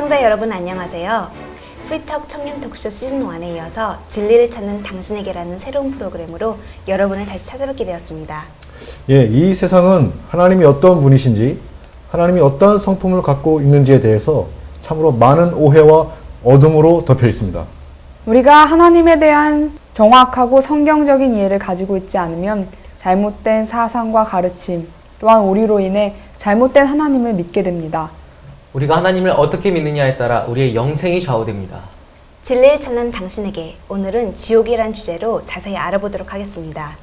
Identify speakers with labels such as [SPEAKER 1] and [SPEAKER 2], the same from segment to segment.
[SPEAKER 1] 시청자 여러분 안녕하세요. 프리톡 청년 토크쇼 시즌 1에 이어서 진리를 찾는 당신에게라는 새로운 프로그램으로 여러분을 다시 찾아뵙게 되었습니다.
[SPEAKER 2] 예, 이 세상은 하나님이 어떤 분이신지, 하나님이 어떤 성품을 갖고 있는지에 대해서 참으로 많은 오해와 어둠으로 덮여 있습니다.
[SPEAKER 3] 우리가 하나님에 대한 정확하고 성경적인 이해를 가지고 있지 않으면 잘못된 사상과 가르침, 또한 우리로 인해 잘못된 하나님을 믿게 됩니다.
[SPEAKER 4] 우리가 하나님을 어떻게 믿느냐에 따라 우리의 영생이 좌우됩니다.
[SPEAKER 1] 진리를 찾는 당신에게 오늘은 지옥이란 주제로 자세히 알아보도록 하겠습니다.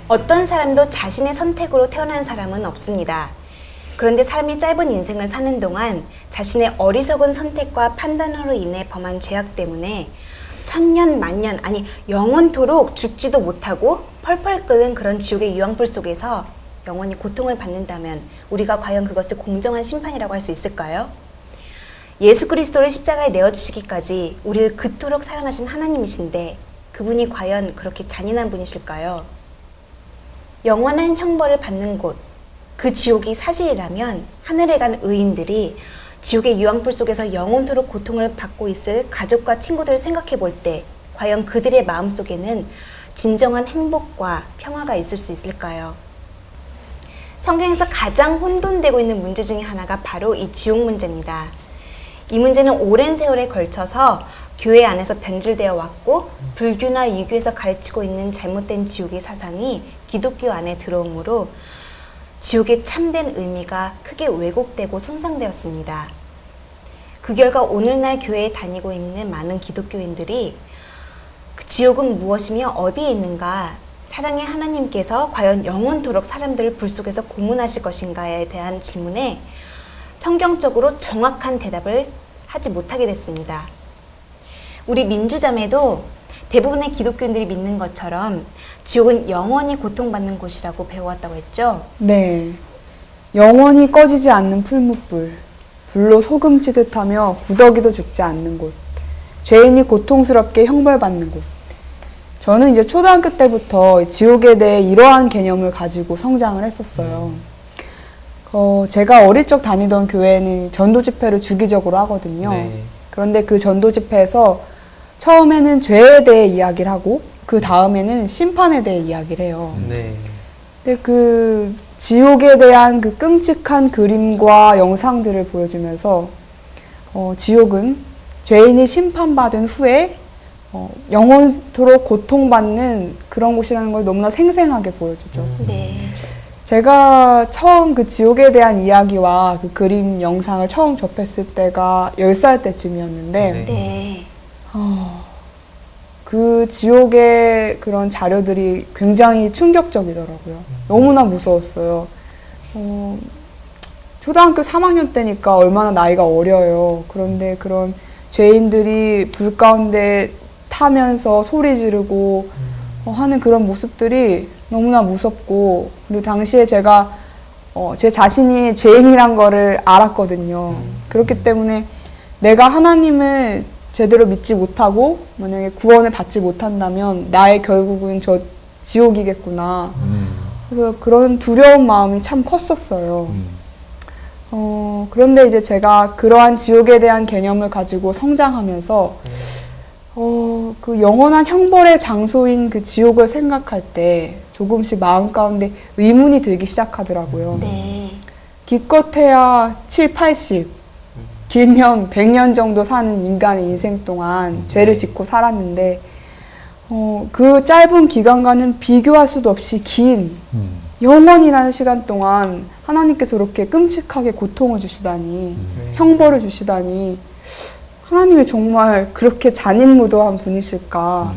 [SPEAKER 1] 어떤 사람도 자신의 선택으로 태어난 사람은 없습니다. 그런데 사람이 짧은 인생을 사는 동안 자신의 어리석은 선택과 판단으로 인해 범한 죄악 때문에 천년 만년 아니 영원토록 죽지도 못하고 펄펄 끓는 그런 지옥의 유황불 속에서 영원히 고통을 받는다면 우리가 과연 그것을 공정한 심판이라고 할 수 있을까요? 예수 그리스도를 십자가에 내어주시기까지 우리를 그토록 사랑하신 하나님이신데 그분이 과연 그렇게 잔인한 분이실까요? 영원한 형벌을 받는 곳, 그 지옥이 사실이라면 하늘에 간 의인들이 지옥의 유황불 속에서 영원토록 고통을 받고 있을 가족과 친구들을 생각해 볼 때 과연 그들의 마음속에는 진정한 행복과 평화가 있을 수 있을까요? 성경에서 가장 혼돈되고 있는 문제 중에 하나가 바로 이 지옥 문제입니다. 이 문제는 오랜 세월에 걸쳐서 교회 안에서 변질되어 왔고 불교나 유교에서 가르치고 있는 잘못된 지옥의 사상이 기독교 안에 들어오므로 지옥의 참된 의미가 크게 왜곡되고 손상되었습니다. 그 결과 오늘날 교회에 다니고 있는 많은 기독교인들이 그 지옥은 무엇이며 어디에 있는가, 사랑의 하나님께서 과연 영원토록 사람들을 불 속에서 고문하실 것인가에 대한 질문에 성경적으로 정확한 대답을 하지 못하게 됐습니다. 우리 민주자매도 대부분의 기독교인들이 믿는 것처럼 지옥은 영원히 고통받는 곳이라고 배워왔다고 했죠?
[SPEAKER 3] 네, 영원히 꺼지지 않는 풀무불, 불로 소금 치듯하며 구더기도 죽지 않는 곳, 죄인이 고통스럽게 형벌받는 곳. 저는 이제 초등학교 때부터 지옥에 대해 이러한 개념을 가지고 성장을 했었어요. 제가 어릴 적 다니던 교회는 전도 집회를 주기적으로 하거든요.
[SPEAKER 4] 네.
[SPEAKER 3] 그런데 그 전도 집회에서 처음에는 죄에 대해 이야기를 하고 그 다음에는 심판에 대해 이야기를 해요.
[SPEAKER 4] 네.
[SPEAKER 3] 근데 그 지옥에 대한 그 끔찍한 그림과 영상들을 보여주면서 지옥은 죄인이 심판받은 후에 영원토록 고통받는 그런 곳이라는 걸 너무나 생생하게 보여주죠.
[SPEAKER 1] 네.
[SPEAKER 3] 제가 처음 그 지옥에 대한 이야기와 그 그림 영상을 처음 접했을 때가 10살 때쯤이었는데
[SPEAKER 4] 네.
[SPEAKER 1] 네.
[SPEAKER 3] 그 지옥의 그런 자료들이 굉장히 충격적이더라고요. 너무나 무서웠어요. 초등학교 3학년 때니까 얼마나 나이가 어려요. 그런데 그런 죄인들이 불 가운데 타면서 소리 지르고 하는 그런 모습들이 너무나 무섭고, 그리고 당시에 제가 제 자신이 죄인이란 거를 알았거든요. 그렇기 때문에 내가 하나님을 제대로 믿지 못하고 만약에 구원을 받지 못한다면 나의 결국은 저 지옥이겠구나. 그래서 그런 두려운 마음이 참 컸었어요. 그런데 이제 제가 그러한 지옥에 대한 개념을 가지고 성장하면서 그 영원한 형벌의 장소인 그 지옥을 생각할 때 조금씩 마음 가운데 의문이 들기 시작하더라고요.
[SPEAKER 1] 네.
[SPEAKER 3] 기껏해야 7, 80, 길면 100년 정도 사는 인간의 인생 동안 죄를 짓고 살았는데 그 짧은 기간과는 비교할 수도 없이 긴 영원이라는 시간 동안 하나님께서 그렇게 끔찍하게 고통을 주시다니, 형벌을 주시다니, 하나님이 정말 그렇게 잔인무도한 분이실까?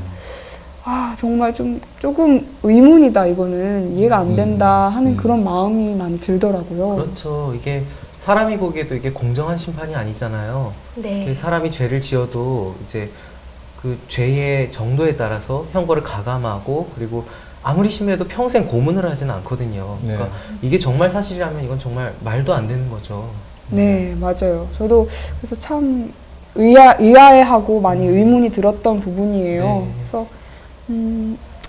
[SPEAKER 3] 정말 조금 의문이다, 이거는 이해가 안 된다 하는 그런 마음이 많이 들더라고요.
[SPEAKER 4] 그렇죠. 이게 사람이 보기에도 이게 공정한 심판이 아니잖아요.
[SPEAKER 1] 네.
[SPEAKER 4] 사람이 죄를 지어도 이제 그 죄의 정도에 따라서 형벌을 가감하고, 그리고 아무리 심해도 평생 고문을 하지는 않거든요.
[SPEAKER 2] 네.
[SPEAKER 4] 그러니까 이게 정말 사실이라면 이건 정말 말도 안 되는 거죠.
[SPEAKER 3] 네, 맞아요. 저도 그래서 참 의아해하고 많이 의문이 들었던 부분이에요.
[SPEAKER 4] 네.
[SPEAKER 3] 그래서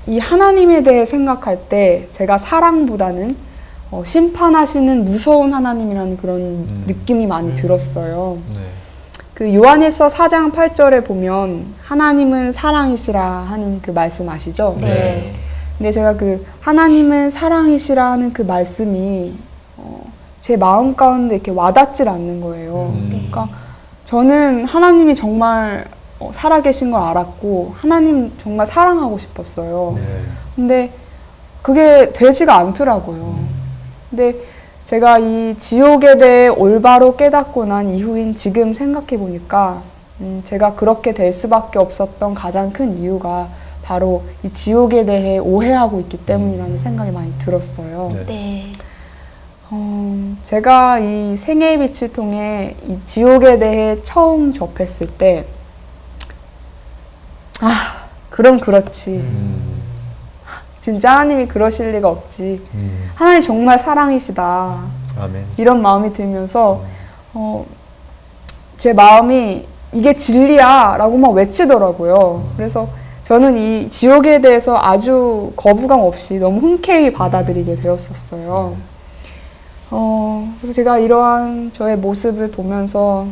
[SPEAKER 3] 이 하나님에 대해 생각할 때 제가 사랑보다는 심판하시는 무서운 하나님이라는 그런 느낌이 많이 들었어요.
[SPEAKER 2] 네.
[SPEAKER 3] 그 요한일서 4장 8절에 보면 하나님은 사랑이시라 하는 그 말씀 아시죠?
[SPEAKER 1] 네.
[SPEAKER 3] 근데 제가 그 하나님은 사랑이시라 하는 그 말씀이 제 마음 가운데 이렇게 와닿질 않는 거예요. 그러니까 저는 하나님이 정말 살아계신 걸 알았고 하나님 정말 사랑하고 싶었어요.
[SPEAKER 2] 네.
[SPEAKER 3] 근데 그게 되지가 않더라고요. 근데 제가 이 지옥에 대해 올바로 깨닫고 난 이후인 지금 생각해 보니까 제가 그렇게 될 수밖에 없었던 가장 큰 이유가 바로 이 지옥에 대해 오해하고 있기 때문이라는 생각이 많이 들었어요.
[SPEAKER 2] 네.
[SPEAKER 1] 네.
[SPEAKER 3] 제가 이 생애의 빛을 통해 이 지옥에 대해 처음 접했을 때, 그럼 그렇지. 진짜 하나님이 그러실 리가 없지. 하나님 정말 사랑이시다.
[SPEAKER 2] 아멘.
[SPEAKER 3] 이런 마음이 들면서, 제 마음이 이게 진리야 라고 막 외치더라고요. 그래서 저는 이 지옥에 대해서 아주 거부감 없이 너무 흔쾌히 받아들이게 되었었어요. 그래서 제가 이러한 저의 모습을 보면서,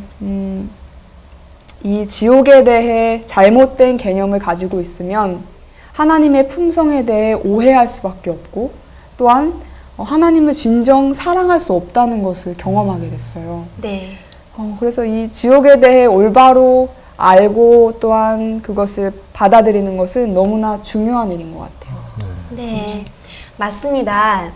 [SPEAKER 3] 이 지옥에 대해 잘못된 개념을 가지고 있으면 하나님의 품성에 대해 오해할 수밖에 없고, 또한 하나님을 진정 사랑할 수 없다는 것을 경험하게 됐어요.
[SPEAKER 1] 네.
[SPEAKER 3] 그래서 이 지옥에 대해 올바로 알고 또한 그것을 받아들이는 것은 너무나 중요한 일인 것 같아요.
[SPEAKER 1] 네. 맞습니다.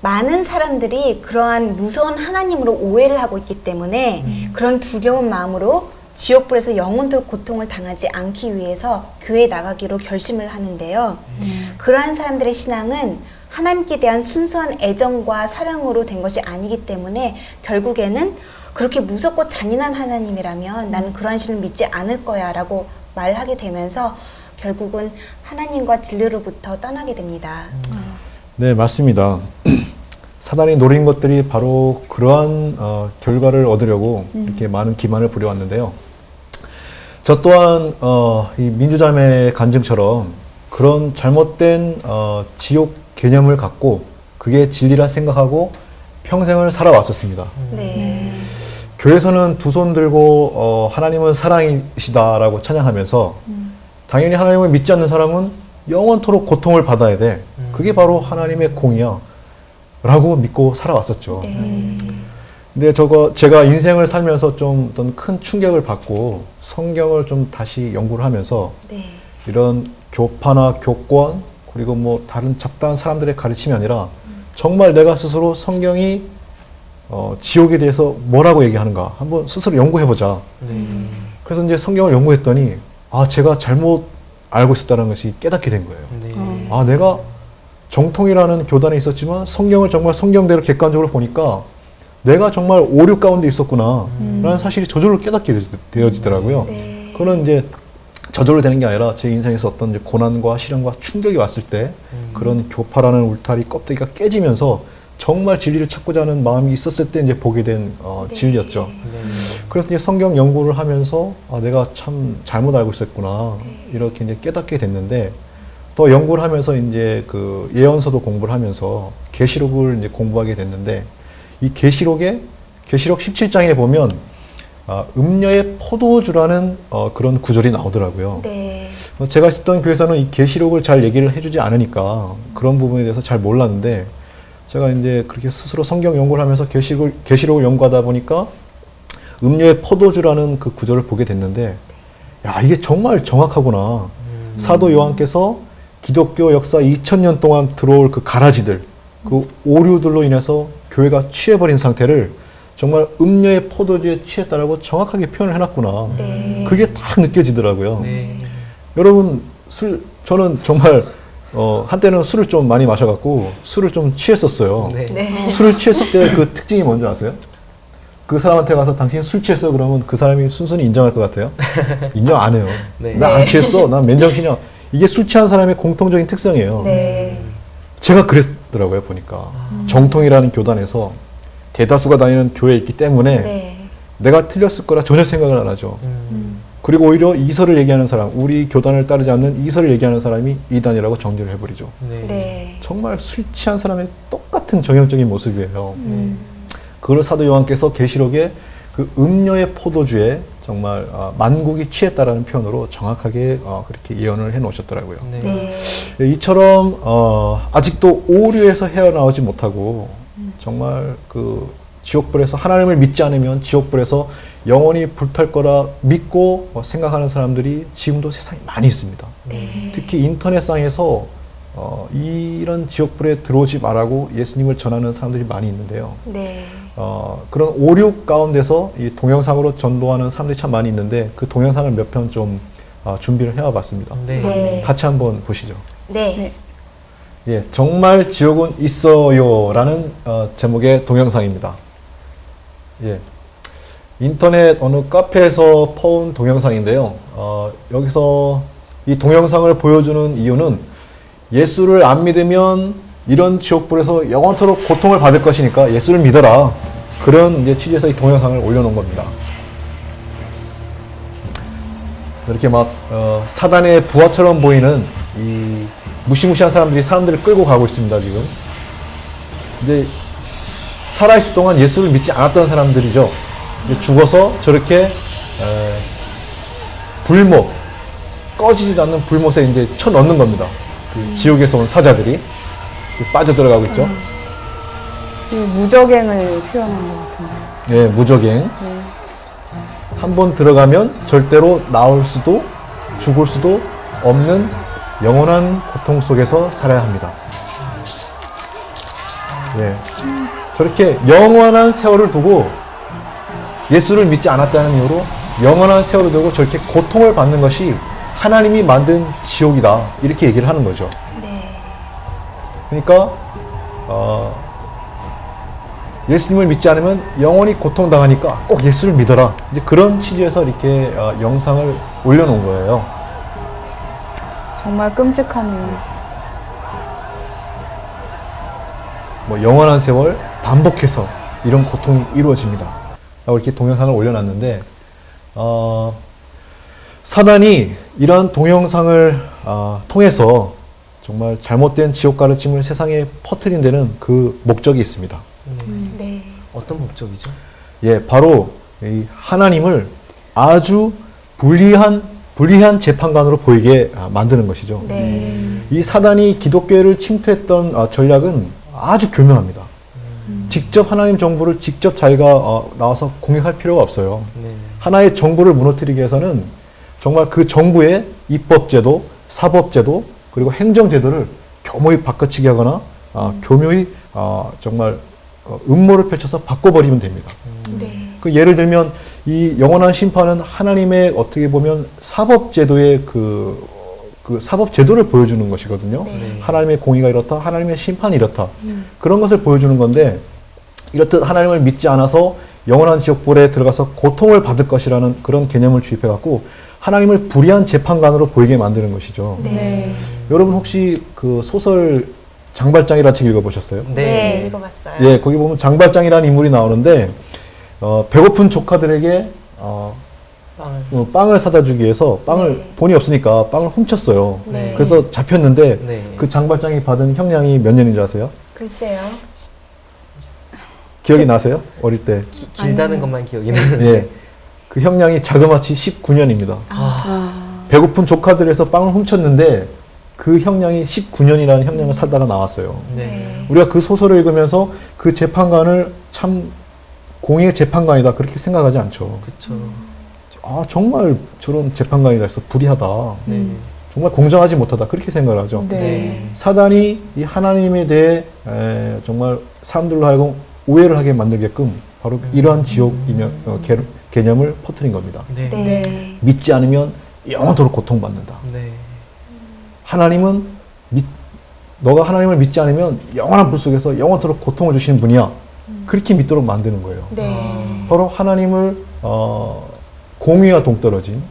[SPEAKER 1] 많은 사람들이 그러한 무서운 하나님으로 오해를 하고 있기 때문에 그런 두려운 마음으로 지옥불에서 영원토록 고통을 당하지 않기 위해서 교회에 나가기로 결심을 하는데요. 그러한 사람들의 신앙은 하나님께 대한 순수한 애정과 사랑으로 된 것이 아니기 때문에 결국에는 그렇게 무섭고 잔인한 하나님이라면 나는 그러한 신을 믿지 않을 거야 라고 말하게 되면서 결국은 하나님과 진리로부터 떠나게 됩니다.
[SPEAKER 2] 네, 맞습니다. 사단이 노린 것들이 바로 그러한 결과를 얻으려고 이렇게 많은 기만을 부려왔는데요. 저 또한 이 민주자매의 간증처럼 그런 잘못된 지옥 개념을 갖고 그게 진리라 생각하고 평생을 살아왔었습니다.
[SPEAKER 1] 네.
[SPEAKER 2] 교회에서는 두 손 들고 하나님은 사랑이시다라고 찬양하면서 당연히 하나님을 믿지 않는 사람은 영원토록 고통을 받아야 돼. 그게 바로 하나님의 공이야. 라고 믿고 살아왔었죠.
[SPEAKER 1] 네.
[SPEAKER 2] 근데 제가 인생을 살면서 좀 어떤 큰 충격을 받고 성경을 좀 다시 연구를 하면서
[SPEAKER 1] 네.
[SPEAKER 2] 이런 교파나 교권 그리고 뭐 다른 잡다한 사람들의 가르침이 아니라 정말 내가 스스로 성경이 지옥에 대해서 뭐라고 얘기하는가 한번 스스로 연구해보자. 그래서 이제 성경을 연구했더니 제가 잘못 알고 있었다는 것이 깨닫게 된 거예요. 내가 정통이라는 교단에 있었지만 성경을 정말 성경대로 객관적으로 보니까 내가 정말 오류 가운데 있었구나 라는 사실이 저절로 깨닫게 되어지더라고요.
[SPEAKER 1] 네.
[SPEAKER 2] 그거는 이제 저절로 되는 게 아니라 제 인생에서 어떤 이제 고난과 시련과 충격이 왔을 때 그런 교파라는 울타리 껍데기가 깨지면서 정말 진리를 찾고자 하는 마음이 있었을 때 이제 보게 된 진리였죠. 그래서 이제 성경 연구를 하면서 내가 참 잘못 알고 있었구나 이렇게 이제 깨닫게 됐는데 또 연구를 하면서 이제 그 예언서도 공부를 하면서 계시록을 이제 공부하게 됐는데 이 계시록 17장에 보면 음녀의 포도주라는 그런 구절이 나오더라고요.
[SPEAKER 1] 네.
[SPEAKER 2] 제가 있었던 교회에서는 이 계시록을 잘 얘기를 해주지 않으니까 그런 부분에 대해서 잘 몰랐는데 제가 이제 그렇게 스스로 성경 연구를 하면서 계시록을 연구하다 보니까 음녀의 포도주라는 그 구절을 보게 됐는데 이게 정말 정확하구나. 사도 요한께서 기독교 역사 2000년 동안 들어올 그 가라지들, 그 오류들로 인해서 교회가 취해버린 상태를 정말 음녀의 포도주에 취했다라고 정확하게 표현을 해놨구나.
[SPEAKER 1] 네.
[SPEAKER 2] 그게 딱 느껴지더라고요.
[SPEAKER 4] 네.
[SPEAKER 2] 여러분, 저는 정말 한때는 술을 좀 많이 마셔갖고 술을 좀 취했었어요.
[SPEAKER 4] 네.
[SPEAKER 1] 네.
[SPEAKER 2] 술을 취했을 때 그 특징이 뭔지 아세요? 그 사람한테 가서 당신 술 취했어 그러면 그 사람이 순순히 인정할 것 같아요? 인정 안 해요.
[SPEAKER 4] 네.
[SPEAKER 2] 나 안 취했어. 난 맨정신이야. 이게 술 취한 사람의 공통적인 특성이에요.
[SPEAKER 1] 네.
[SPEAKER 2] 제가 그랬더라고요, 보니까. 정통이라는 교단에서 대다수가 다니는 교회에 있기 때문에
[SPEAKER 1] 네.
[SPEAKER 2] 내가 틀렸을 거라 전혀 생각을 안 하죠. 그리고 오히려 이설을 얘기하는 사람, 우리 교단을 따르지 않는 이설을 얘기하는 사람이 이단이라고 정죄를 해버리죠.
[SPEAKER 4] 네.
[SPEAKER 1] 네.
[SPEAKER 2] 정말 술 취한 사람의 똑같은 정형적인 모습이에요. 그걸 사도 요한께서 계시록에 그 음료의 포도주에 정말 만국이 취했다라는 표현으로 정확하게 그렇게 예언을 해 놓으셨더라고요.
[SPEAKER 4] 네.
[SPEAKER 1] 네.
[SPEAKER 2] 이처럼 아직도 오류에서 헤어나오지 못하고 정말 그 지옥불에서 하나님을 믿지 않으면 지옥불에서 영원히 불탈 거라 믿고 생각하는 사람들이 지금도 세상에 많이 있습니다.
[SPEAKER 1] 네.
[SPEAKER 2] 특히 인터넷상에서 이런 지옥불에 들어오지 말라고 예수님을 전하는 사람들이 많이 있는데요.
[SPEAKER 1] 네.
[SPEAKER 2] 그런 오류 가운데서 이 동영상으로 전도하는 사람들이 참 많이 있는데 그 동영상을 몇 편 좀 준비를 해와 봤습니다.
[SPEAKER 4] 네.
[SPEAKER 1] 네.
[SPEAKER 2] 같이 한번 보시죠.
[SPEAKER 1] 네.
[SPEAKER 2] 예, 정말 지옥은 있어요라는 제목의 동영상입니다. 예, 인터넷 어느 카페에서 퍼온 동영상인데요. 여기서 이 동영상을 보여주는 이유는 예수를 안 믿으면 이런 지옥불에서 영원토록 고통을 받을 것이니까 예수를 믿어라. 그런 이제 취지에서 이 동영상을 올려놓은 겁니다. 이렇게 막 사단의 부하처럼 보이는 이 무시무시한 사람들이 사람들을 끌고 가고 있습니다. 지금 이제 살아있을 동안 예수를 믿지 않았던 사람들이죠. 이제 죽어서 저렇게 불못, 꺼지지도 않는 불못에 이제 쳐넣는 겁니다. 그 지옥에서 온 사자들이 빠져들어가고 있죠.
[SPEAKER 3] 그 무적행을 표현한 것 같은데.
[SPEAKER 2] 예, 무적행. 한 번 들어가면 절대로 나올 수도 죽을 수도 없는 영원한 고통 속에서 살아야 합니다. 예. 저렇게 영원한 세월을 두고 예수를 믿지 않았다는 이유로 영원한 세월을 두고 저렇게 고통을 받는 것이 하나님이 만든 지옥이다. 이렇게 얘기를 하는 거죠.
[SPEAKER 1] 네.
[SPEAKER 2] 그러니까 예수님을 믿지 않으면 영원히 고통당하니까 꼭 예수를 믿어라. 이제 그런 취지에서 이렇게 영상을 올려놓은 거예요.
[SPEAKER 3] 정말 끔찍하네요.
[SPEAKER 2] 뭐 영원한 세월 반복해서 이런 고통이 이루어집니다. 라고 이렇게 동영상을 올려놨는데 사단이 이러한 동영상을 통해서 정말 잘못된 지옥 가르침을 세상에 퍼뜨린 데는 그 목적이 있습니다.
[SPEAKER 1] 네.
[SPEAKER 4] 어떤 목적이죠?
[SPEAKER 2] 예, 바로 이 하나님을 아주 불리한 재판관으로 보이게 만드는 것이죠.
[SPEAKER 1] 네.
[SPEAKER 2] 이 사단이 기독교를 침투했던 전략은 아주 교묘합니다. 직접 하나님 정부를 직접 자기가 나와서 공격할 필요가 없어요.
[SPEAKER 4] 네.
[SPEAKER 2] 하나의 정부를 무너뜨리기 위해서는 정말 그 정부의 입법제도, 사법제도, 그리고 행정제도를 교묘히 바꿔치기 하거나 교묘히 정말 음모를 펼쳐서 바꿔버리면 됩니다.
[SPEAKER 1] 네.
[SPEAKER 2] 그 예를 들면 이 영원한 심판은 하나님의 어떻게 보면 사법제도의 그 사법제도를 보여주는 것이거든요.
[SPEAKER 1] 네.
[SPEAKER 2] 하나님의 공의가 이렇다, 하나님의 심판이 이렇다. 그런 것을 보여주는 건데 이렇듯 하나님을 믿지 않아서 영원한 지옥불에 들어가서 고통을 받을 것이라는 그런 개념을 주입해갖고 하나님을 불의한 재판관으로 보이게 만드는 것이죠.
[SPEAKER 1] 네.
[SPEAKER 2] 여러분 혹시 그 소설 장발장이라는 책 읽어보셨어요?
[SPEAKER 1] 네. 읽어봤어요.
[SPEAKER 2] 예, 거기 보면 장발장이라는 인물이 나오는데 배고픈 조카들에게 빵을 사다 주기 위해서
[SPEAKER 1] 네.
[SPEAKER 2] 돈이 없으니까 빵을 훔쳤어요.
[SPEAKER 1] 네.
[SPEAKER 2] 그래서 잡혔는데
[SPEAKER 4] 네.
[SPEAKER 2] 그 장발장이 받은 형량이 몇 년인 줄 아세요?
[SPEAKER 1] 글쎄요.
[SPEAKER 2] 기억이 나세요? 어릴 때.
[SPEAKER 4] 길다는 것만 기억이 나는데.
[SPEAKER 2] 예. 그 형량이 자그마치 19년입니다. 배고픈 조카들에서 빵을 훔쳤는데 그 형량이 19년이라는 형량을 살다가 나왔어요.
[SPEAKER 4] 네.
[SPEAKER 2] 우리가 그 소설을 읽으면서 그 재판관을 참 공의의 재판관이다 그렇게 생각하지 않죠.
[SPEAKER 4] 그렇죠.
[SPEAKER 2] 아 정말 저런 재판관이다 해서 불의하다.
[SPEAKER 4] 네.
[SPEAKER 2] 정말 공정하지 못하다 그렇게 생각을 하죠.
[SPEAKER 3] 네.
[SPEAKER 2] 사단이 이 하나님에 대해 정말 사람들로 하여금 오해를 하게 만들게끔 바로 이러한 지옥 개념을 퍼뜨린 겁니다.
[SPEAKER 4] 네.
[SPEAKER 1] 네.
[SPEAKER 2] 믿지 않으면 영원토록 고통받는다.
[SPEAKER 4] 네.
[SPEAKER 2] 하나님은 너가 하나님을 믿지 않으면 영원한 불 속에서 영원토록 고통을 주시는 분이야. 그렇게 믿도록 만드는 거예요.
[SPEAKER 1] 네.
[SPEAKER 2] 바로 하나님을 공의와 동떨어진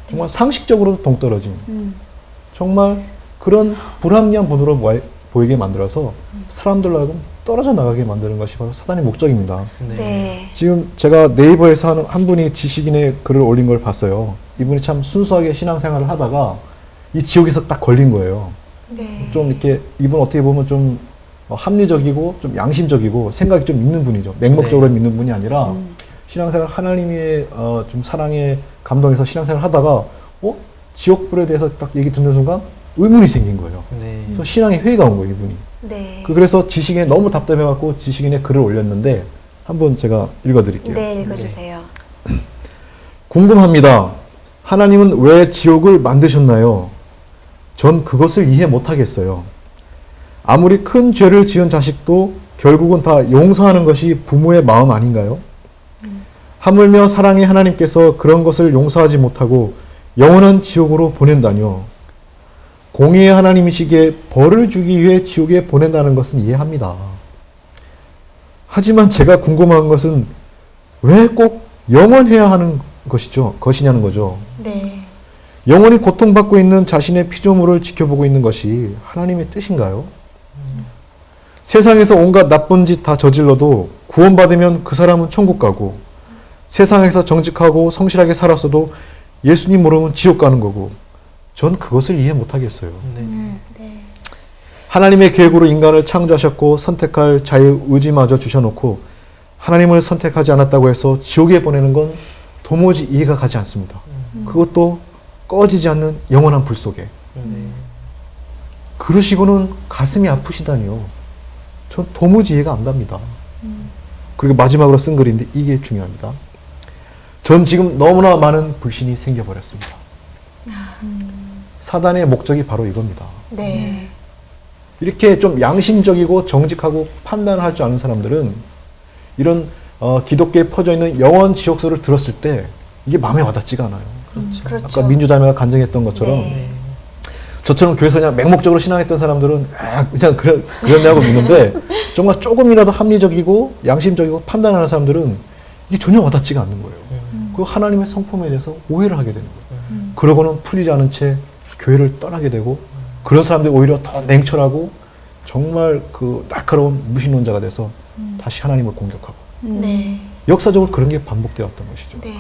[SPEAKER 2] 정말 상식적으로 동떨어진 정말 그런 불합리한 분으로 보이게 만들어서 사람들로 하여금 떨어져 나가게 만드는 것이 바로 사단의 목적입니다.
[SPEAKER 1] 네.
[SPEAKER 2] 지금 제가 네이버에서 한 분이 지식인의 글을 올린 걸 봤어요. 이분이 참 순수하게 신앙생활을 하다가 이 지옥에서 딱 걸린 거예요.
[SPEAKER 1] 네.
[SPEAKER 2] 좀 이렇게 이분 어떻게 보면 좀 합리적이고 좀 양심적이고 생각이 좀 있는 분이죠. 맹목적으로 믿는 분이 아니라 신앙생활 하나님의 좀 사랑에 감동해서 신앙생활 하다가 지옥불에 대해서 딱 얘기 듣는 순간 의문이 생긴 거예요.
[SPEAKER 4] 네.
[SPEAKER 2] 그래서 신앙의 회의가 온 거예요, 이분이.
[SPEAKER 1] 네.
[SPEAKER 2] 그래서 지식인에 너무 답답해갖고 지식인의 글을 올렸는데 한번 제가 읽어드릴게요.
[SPEAKER 1] 네, 읽어주세요.
[SPEAKER 2] 궁금합니다. 하나님은 왜 지옥을 만드셨나요? 전 그것을 이해 못하겠어요. 아무리 큰 죄를 지은 자식도 결국은 다 용서하는 것이 부모의 마음 아닌가요? 하물며 사랑의 하나님께서 그런 것을 용서하지 못하고 영원한 지옥으로 보낸다뇨. 공의의 하나님이시기에 벌을 주기 위해 지옥에 보낸다는 것은 이해합니다. 하지만 제가 궁금한 것은 왜 꼭 영원해야 하는 것이냐는 거죠.
[SPEAKER 1] 네.
[SPEAKER 2] 영원히 고통받고 있는 자신의 피조물을 지켜보고 있는 것이 하나님의 뜻인가요? 세상에서 온갖 나쁜 짓 다 저질러도 구원받으면 그 사람은 천국 가고, 세상에서 정직하고 성실하게 살았어도 예수님 모르면 지옥 가는 거고, 전 그것을 이해 못하겠어요.
[SPEAKER 1] 네.
[SPEAKER 2] 하나님의 계획으로 인간을 창조하셨고 선택할 자유의지마저 주셔놓고 하나님을 선택하지 않았다고 해서 지옥에 보내는 건 도무지 이해가 가지 않습니다. 그것도 꺼지지 않는 영원한 불 속에. 그러시고는 가슴이 아프시다니요. 전 도무지 이해가 안 갑니다. 그리고 마지막으로 쓴 글인데 이게 중요합니다. 전 지금 너무나 많은 불신이 생겨버렸습니다. 사단의 목적이 바로 이겁니다.
[SPEAKER 1] 네.
[SPEAKER 2] 이렇게 좀 양심적이고 정직하고 판단을 할 줄 아는 사람들은 이런 기독교에 퍼져 있는 영원 지옥설을 들었을 때 이게 마음에 와닿지가 않아요.
[SPEAKER 1] 그렇죠.
[SPEAKER 2] 아까 민주자매가 간증했던 것처럼
[SPEAKER 1] 네.
[SPEAKER 2] 저처럼 교회에서 그냥 맹목적으로 신앙했던 사람들은 그냥 그랬냐고 믿는데 정말 조금이라도 합리적이고 양심적이고 판단하는 사람들은 이게 전혀 와닿지가 않는 거예요. 그 하나님의 성품에 대해서 오해를 하게 되는 거예요. 그러고는 풀리지 않은 채 교회를 떠나게 되고 그런 사람들이 오히려 더 냉철하고 정말 그 날카로운 무신론자가 돼서 다시 하나님을 공격하고
[SPEAKER 1] 네.
[SPEAKER 2] 역사적으로 그런 게 반복되었던 것이죠.
[SPEAKER 1] 네.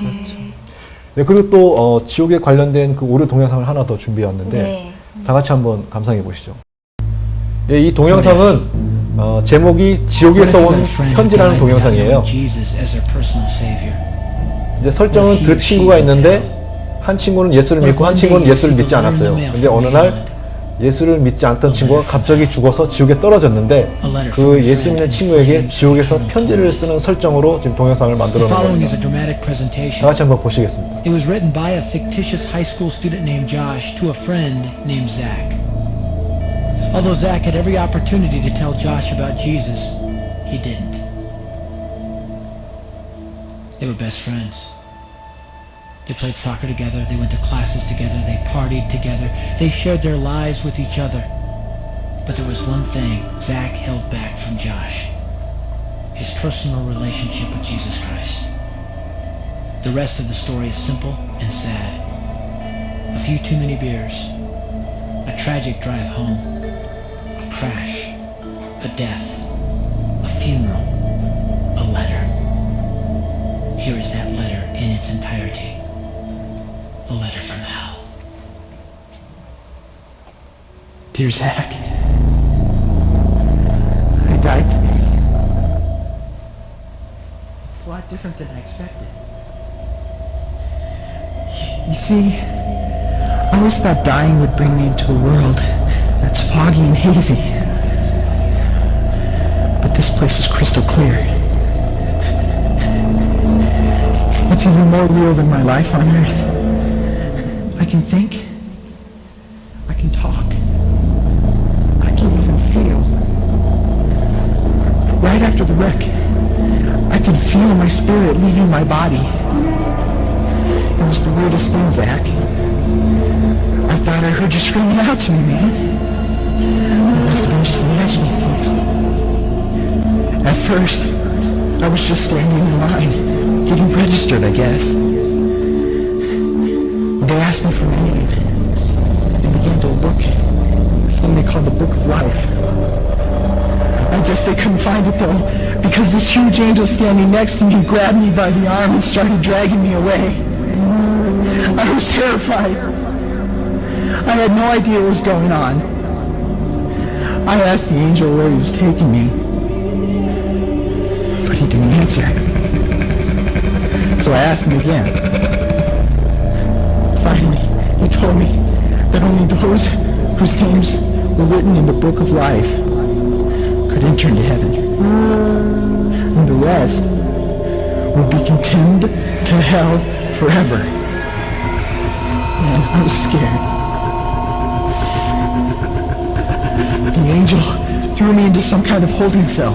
[SPEAKER 2] 네, 그리고 또 지옥에 관련된 그 오류 동영상을 하나 더 준비해왔는데
[SPEAKER 1] 네.
[SPEAKER 2] 다 같이 한번 감상해 보시죠. 네, 이 동영상은 제목이 지옥에서 온 편지라는 동영상이에요. 이제 설정은 두 친구가 있는데 한 친구는 예수를 믿고 한 친구는 예수를 믿지 않았어요. 근데 어느 날 예수를 믿지 않던 친구가 갑자기 죽어서 지옥에 떨어졌는데 그 예수 믿는 친구에게 지옥에서 편지를 쓰는 설정으로 지금 동영상을 만들어 놓은 겁니다. 다 같이 한번 보시겠습니다.
[SPEAKER 5] It was written by a fictitious high school student named Josh to a friend named Zach. Although Zach had every opportunity to tell Josh about Jesus, he didn't. They were best friends. They played soccer together, they went to classes together, they partied together, they shared their lives with each other. But there was one thing Zach held back from Josh: his personal relationship with Jesus Christ. The rest of the story is simple and sad. A few too many beers, a tragic drive home, a crash, a death, a funeral, a letter. Here is that letter in its entirety. A letter from hell. Dear Zach, I died today. It's a lot different than I expected. You see, I always thought dying would bring me into a world that's foggy and hazy. But this place is crystal clear. It's even more real than my life on Earth. I can think, I can talk, I can even feel. Right after the wreck, I could feel my spirit leaving my body. It was the weirdest thing, Zach. I thought I heard you screaming out to me, man. It must have been just imagining things. At first, I was just standing in line, getting registered, I guess. They asked me for my name. They began to look at something they called the Book of Life. I
[SPEAKER 6] I guess they couldn't find it though, because this huge angel standing next to me grabbed me by the arm and started dragging me away. I was terrified. I had no idea what was going on. I asked the angel where he was taking me, but he didn't answer. So I asked him again. Finally, he told me that only those whose names were written in the book of life could enter into heaven. And the rest would be condemned to hell forever. Man, I was scared. The angel threw me into some kind of holding cell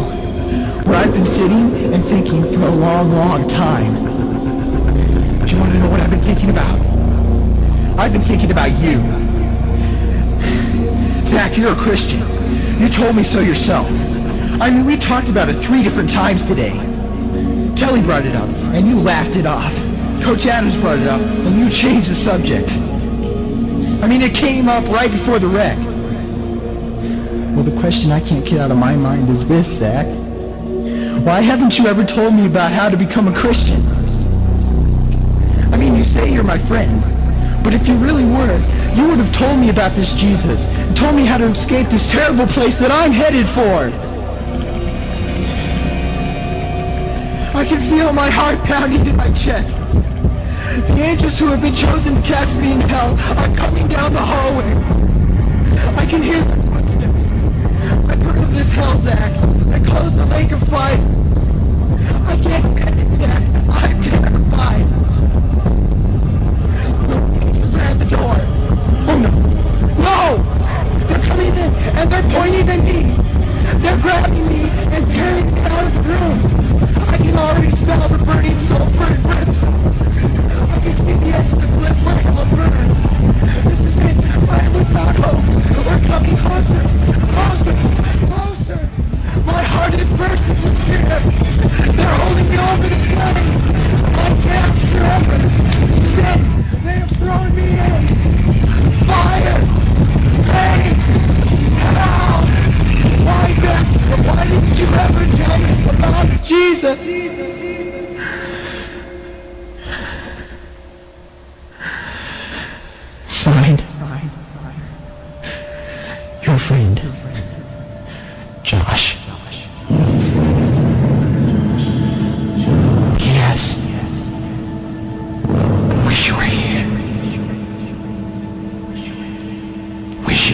[SPEAKER 6] where I've been sitting and thinking for a long, long time. Do you want to know what I've been thinking about? I've been thinking about you. Zach, you're a Christian. You told me so yourself. I mean, we talked about it 3 different times today. Kelly brought it up, and you laughed it off. Coach Adams brought it up, and you changed the subject. I mean, it came up right before the wreck. Well, the question I can't get out of my mind is this, Zach. Why haven't you ever told me about how to become a Christian? I mean, you say you're my friend, but if you really were, you would have told me about this Jesus and told me how to escape this terrible place that I'm headed for. I can feel my heart pounding in my chest. The angels who have been chosen to cast me in hell are coming down the hallway. I can hear their footsteps. I've heard of this hell, Zach. They call it the lake of fire. I can't stand it, Zach. I'm terrified. The angels are at the door. Oh no. No! They're coming in and they're pointing at me. They're grabbing me and carrying me out of the room. I can already smell the burning sulfur and brimstone. I can see the edge of the cliff where hell burns. This is it. I am without hope. We're coming closer. Closer. Closer. My heart is bursting with fear. They're holding me over the flame. I can't forever. Sin. They have thrown me in. Fire. Pain. Hell. Why, Zach? Why didn't you ever tell me about Jesus? Signed. Your friend, Josh. Yes. Wish you were here. Wish you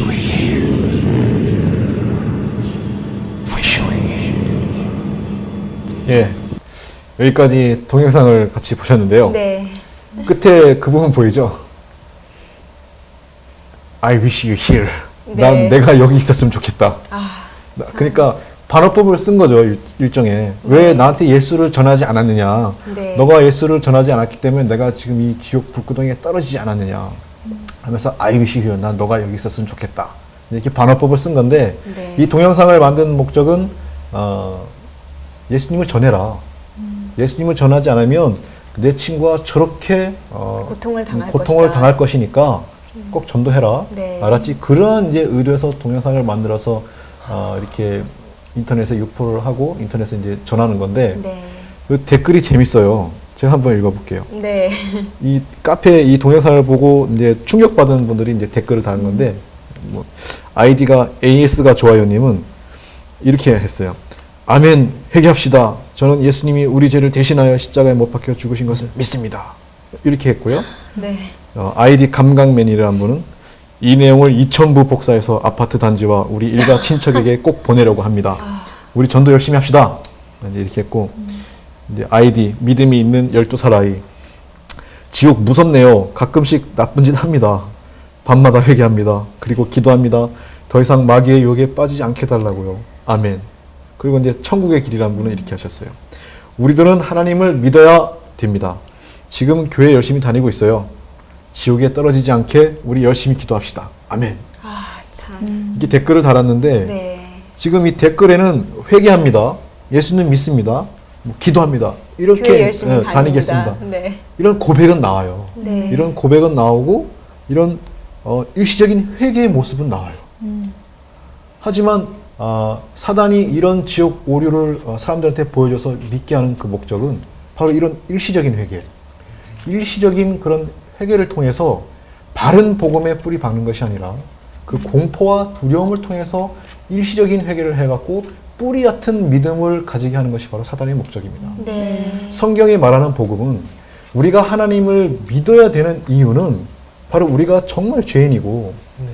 [SPEAKER 6] were here. Wish you were here.
[SPEAKER 2] 예, 여기까지 동영상을 같이 보셨는데요.
[SPEAKER 1] 네.
[SPEAKER 2] 끝에 그 부분 보이죠? I wish you here.
[SPEAKER 1] 네.
[SPEAKER 2] 난 내가 여기 있었으면 좋겠다.
[SPEAKER 1] 아, 참.
[SPEAKER 2] 그러니까 반어법을 쓴 거죠, 일종의. 왜 나한테 예수를 전하지 않았느냐.
[SPEAKER 1] 네.
[SPEAKER 2] 너가 예수를 전하지 않았기 때문에 내가 지금 이 지옥 불구덩이에 떨어지지 않았느냐 하면서 I wish you, 난 너가 여기 있었으면 좋겠다. 이렇게 반어법을 쓴 건데
[SPEAKER 1] 네.
[SPEAKER 2] 이 동영상을 만든 목적은 예수님을 전해라. 예수님을 전하지 않으면 내 친구가 저렇게
[SPEAKER 1] 고통을 당할
[SPEAKER 2] 고통을
[SPEAKER 1] 것이다.
[SPEAKER 2] 당할 거시니까 꼭 전도해라.
[SPEAKER 1] 네.
[SPEAKER 2] 알았지? 그런 이제 의도에서 동영상을 만들어서 이렇게 인터넷에 유포를 하고 인터넷에 이제 전하는 건데
[SPEAKER 1] 네.
[SPEAKER 2] 그 댓글이 재밌어요. 제가 한번 읽어볼게요.
[SPEAKER 1] 네.
[SPEAKER 2] 이 카페 이 동영상을 보고 이제 충격받은 분들이 이제 댓글을 다는 건데 뭐 아이디가 AS가 좋아요님은 이렇게 했어요. 아멘, 회개합시다. 저는 예수님이 우리 죄를 대신하여 십자가에 못 박혀 죽으신 것을 믿습니다. 이렇게 했고요.
[SPEAKER 1] 네.
[SPEAKER 2] 아이디 감각맨이라는 분은 이 내용을 2000부 복사해서 아파트 단지와 우리 일가 친척에게 꼭 보내려고 합니다. 우리 전도 열심히 합시다. 이제 이렇게 했고 이제 아이디 믿음이 있는 12살 아이 지옥 무섭네요. 가끔씩 나쁜 짓 합니다. 밤마다 회개합니다. 그리고 기도합니다. 더 이상 마귀의 유혹에 빠지지 않게 해달라고요. 아멘. 그리고 이제 천국의 길이라는 분은 이렇게 하셨어요. 우리들은 하나님을 믿어야 됩니다. 지금 교회 열심히 다니고 있어요. 지옥에 떨어지지 않게 우리 열심히 기도합시다. 아멘.
[SPEAKER 1] 아, 참.
[SPEAKER 2] 이게 댓글을 달았는데
[SPEAKER 1] 네.
[SPEAKER 2] 지금 이 댓글에는 회개합니다. 예수님 믿습니다. 뭐 기도합니다.
[SPEAKER 1] 교회
[SPEAKER 2] 이렇게
[SPEAKER 1] 열심히
[SPEAKER 2] 다니겠습니다.
[SPEAKER 1] 네.
[SPEAKER 2] 이런 고백은 나와요.
[SPEAKER 1] 네.
[SPEAKER 2] 이런 고백은 나오고 이런 일시적인 회개의 모습은 나와요. 하지만 사단이 이런 지옥 오류를 사람들한테 보여줘서 믿게 하는 그 목적은 바로 이런 일시적인 회개, 일시적인 그런 회개를 통해서 바른 복음에 뿌리 박는 것이 아니라 그 공포와 두려움을 통해서 일시적인 회개를 해갖고 뿌리 같은 믿음을 가지게 하는 것이 바로 사단의 목적입니다.
[SPEAKER 1] 네.
[SPEAKER 2] 성경이 말하는 복음은 우리가 하나님을 믿어야 되는 이유는 바로 우리가 정말 죄인이고
[SPEAKER 4] 네.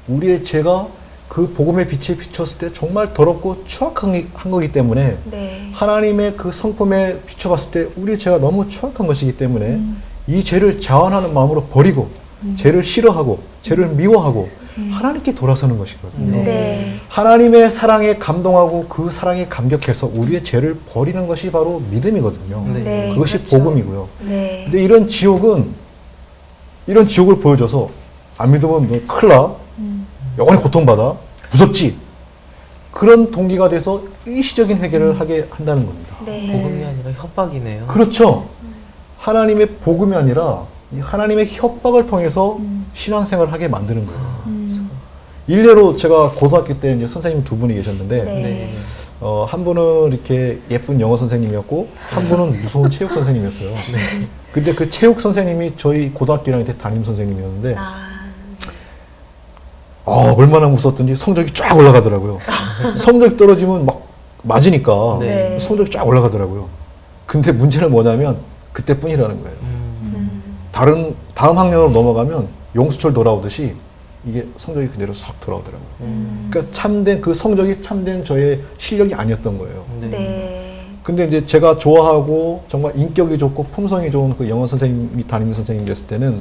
[SPEAKER 2] 우리의 죄가 그 복음의 빛에 비쳤을 때 정말 더럽고 추악한 거기 때문에
[SPEAKER 1] 네.
[SPEAKER 2] 하나님의 그 성품에 비춰봤을 때 우리의 죄가 너무 추악한 것이기 때문에 이 죄를 자원하는 마음으로 버리고 죄를 싫어하고 죄를 미워하고 하나님께 돌아서는 것이거든요.
[SPEAKER 1] 네.
[SPEAKER 2] 하나님의 사랑에 감동하고 그 사랑에 감격해서 우리의 죄를 버리는 것이 바로 믿음이거든요.
[SPEAKER 4] 네.
[SPEAKER 1] 네,
[SPEAKER 2] 그것이
[SPEAKER 1] 그렇죠.
[SPEAKER 2] 복음이고요.
[SPEAKER 1] 네.
[SPEAKER 2] 근데 이런 지옥을 보여줘서 안 믿으면 너 큰일 나. 영원히 고통받아. 무섭지. 그런 동기가 돼서 일시적인 회개를 하게 한다는 겁니다.
[SPEAKER 1] 네.
[SPEAKER 4] 복음이 아니라 협박이네요.
[SPEAKER 2] 그렇죠. 하나님의 복음이 아니라 이 하나님의 협박을 통해서 신앙생활을 하게 만드는 거예요. 일례로 제가 고등학교 때 이제 선생님 두 분이 계셨는데
[SPEAKER 1] 네.
[SPEAKER 4] 네.
[SPEAKER 2] 한 분은 이렇게 예쁜 영어 선생님이었고 한 분은 무서운 체육 선생님이었어요. 근데 그 체육 선생님이 저희 고등학교 1학년 때 담임 선생님이었는데 얼마나 무서웠던지 성적이 쫙 올라가더라고요. 성적이 떨어지면 막 맞으니까
[SPEAKER 4] 네.
[SPEAKER 2] 성적이 쫙 올라가더라고요. 근데 문제는 뭐냐면 그때뿐이라는 거예요. 다음 학년으로 넘어가면 용수철 돌아오듯이 이게 성적이 그대로 쏙 돌아오더라고요. 그러니까 그 성적이 참된 저의 실력이 아니었던 거예요.
[SPEAKER 4] 네.
[SPEAKER 1] 네.
[SPEAKER 2] 근데 이제 제가 좋아하고 정말 인격이 좋고 품성이 좋은 그 영어 선생님이 담임 선생님이 됐을 때는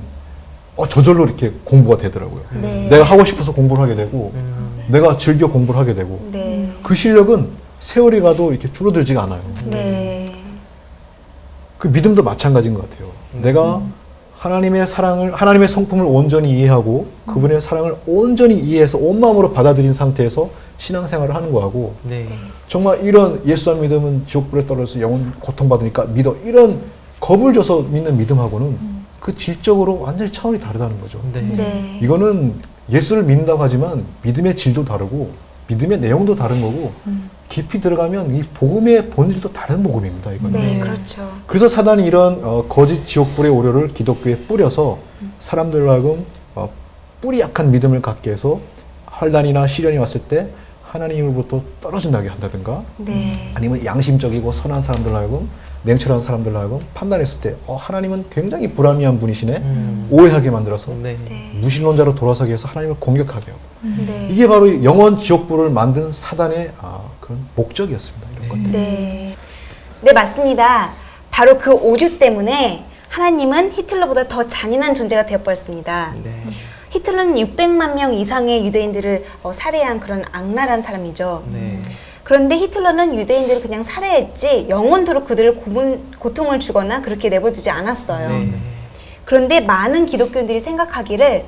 [SPEAKER 2] 저절로 이렇게 공부가 되더라고요.
[SPEAKER 1] 네.
[SPEAKER 2] 내가 하고 싶어서 공부를 하게 되고 내가 즐겨 공부를 하게 되고
[SPEAKER 1] 네.
[SPEAKER 2] 그 실력은 세월이 가도 이렇게 줄어들지가 않아요.
[SPEAKER 1] 네.
[SPEAKER 2] 그 믿음도 마찬가지인 것 같아요. 내가 하나님의 사랑을, 하나님의 성품을 온전히 이해하고 그분의 사랑을 온전히 이해해서 온 마음으로 받아들인 상태에서 신앙생활을 하는 거하고
[SPEAKER 4] 네.
[SPEAKER 2] 정말 이런 예수 안 믿으면 지옥불에 떨어져서 영원 고통받으니까 믿어 이런 겁을 줘서 믿는 믿음하고는 그 질적으로 완전히 차원이 다르다는 거죠.
[SPEAKER 4] 네.
[SPEAKER 1] 네.
[SPEAKER 2] 이거는 예수를 믿는다고 하지만 믿음의 질도 다르고 믿음의 내용도 다른 거고 깊이 들어가면 이 복음의 본질도 다른 복음입니다. 이거는.
[SPEAKER 1] 네. 그렇죠.
[SPEAKER 2] 그래서 사단이 이런 거짓 지옥불의 오류를 기독교에 뿌려서 사람들로 하여금 뿌리 약한 믿음을 갖게 해서 환난이나 시련이 왔을 때 하나님으로부터 떨어진다게 한다든가
[SPEAKER 1] 네.
[SPEAKER 2] 아니면 양심적이고 선한 사람들로 하여금 냉철한 사람들로 하여금 판단했을 때 하나님은 굉장히 불합리한 분이시네 오해하게 만들어서
[SPEAKER 4] 네.
[SPEAKER 1] 네.
[SPEAKER 2] 무신론자로 돌아서게 해서 하나님을 공격하게 하고
[SPEAKER 1] 네.
[SPEAKER 2] 이게 바로 영원 지옥불을 만든 사단의 그런 목적이었습니다. 이런 것들.
[SPEAKER 1] 네. 네, 맞습니다. 바로 그 오류 때문에 하나님은 히틀러보다 더 잔인한 존재가 되어버렸습니다.
[SPEAKER 4] 네.
[SPEAKER 1] 히틀러는 600만 명 이상의 유대인들을 살해한 그런 악랄한 사람이죠.
[SPEAKER 4] 네.
[SPEAKER 1] 그런데 히틀러는 유대인들을 그냥 살해했지 영원토록 그들을 고통을 주거나 그렇게 내버려두지 않았어요.
[SPEAKER 4] 네.
[SPEAKER 1] 그런데 많은 기독교인들이 생각하기를